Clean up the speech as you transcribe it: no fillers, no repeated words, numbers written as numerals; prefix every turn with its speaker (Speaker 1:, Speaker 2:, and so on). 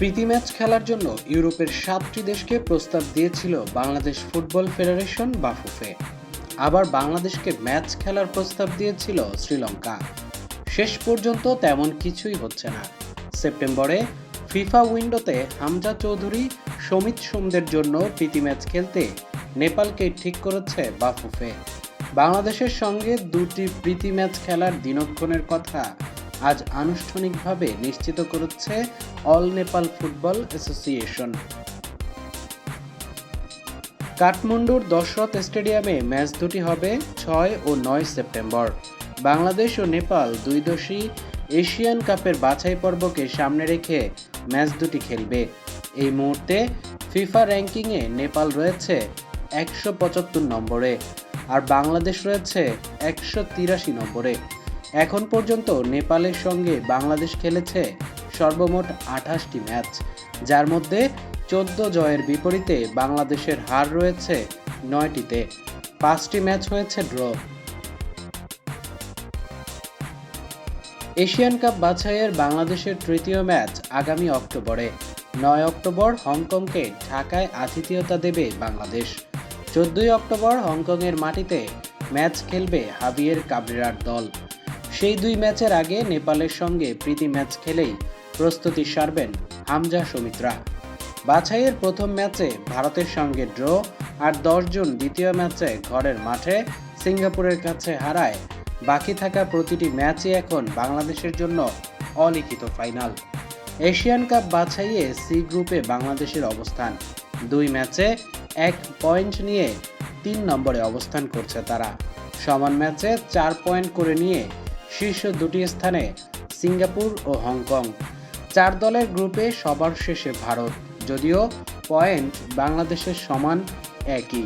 Speaker 1: প্রীতি match খেলার জন্য ইউরোপের 7টি দেশকে প্রস্তাব দিয়েছিল বাংলাদেশ ফুটবল ফেডারেশন বাফুফে। আবার বাংলাদেশকে ম্যাচ খেলার প্রস্তাব দিয়েছিল শ্রীলঙ্কা। শেষ পর্যন্ত তেমন কিছুই হচ্ছে না। সেপ্টেম্বরে ফিফা উইন্ডোতে হামজা চৌধুরী, সমিত সোমদের জন্য প্রীতি ম্যাচ খেলতে নেপালকে ঠিক করেছে বাফুফে। বাংলাদেশের সঙ্গে দুটি প্রীতি ম্যাচ খেলার দিনক্ষণের কথা আজ আনুষ্ঠানিকভাবে নিশ্চিত করেছে অল নেপাল ফুটবল অ্যাসোসিয়েশন। কাঠমান্ডুর দশরথ স্টেডিয়ামে ম্যাচ দুটি হবে 6 ও 9 সেপ্টেম্বর। বাংলাদেশ ও নেপাল দুই দেশই এশিয়ান কাপের বাছাই পর্বকে সামনে রেখে ম্যাচ দুটি খেলবে। এই মুহূর্তে ফিফা র্যাঙ্কিংয়ে নেপাল রয়েছে 175 নম্বরে আর বাংলাদেশ রয়েছে 183 নম্বরে। এখন পর্যন্ত নেপালের সঙ্গে বাংলাদেশ খেলেছে সর্বমোট 28টি ম্যাচ, যার মধ্যে 14 জয়ের বিপরীতে বাংলাদেশের হার রয়েছে 9টিতে। 5টি ম্যাচ হয়েছে ড্র। এশিয়ান কাপ বাছাইয়ের বাংলাদেশের তৃতীয় ম্যাচ আগামী অক্টোবরে। 9 অক্টোবর হংকংকে ঢাকায় আতিথেয়তা দেবে বাংলাদেশ। 14 অক্টোবর হংকংয়ের মাটিতে ম্যাচ খেলবে হাভিয়ের কাবরেরার দল। সেই দুই ম্যাচের আগে নেপালের সঙ্গে প্রীতি ম্যাচ খেলেই প্রস্তুতি সারবেন হামজা সমিতরা। বাছাইয়ের প্রথম ম্যাচে ভারতের সঙ্গে ড্র আর 10 জুন দ্বিতীয় ম্যাচে ঘরের মাঠে সিঙ্গাপুরের কাছে হারায় বাকি থাকা প্রতিটি ম্যাচই এখন বাংলাদেশের জন্য অলিখিত ফাইনাল। এশিয়ান কাপ বাছাইয়ে সি গ্রুপে বাংলাদেশের অবস্থান। 2 ম্যাচে 1 পয়েন্ট নিয়ে 3 নম্বরে অবস্থান করছে তারা। সমান ম্যাচে 4 পয়েন্ট করে নিয়ে শীর্ষ দুটি স্থানে সিঙ্গাপুর ও হংকং। 4 দলের গ্রুপে সবার শেষে ভারত, যদিও পয়েন্ট বাংলাদেশের সমান একই।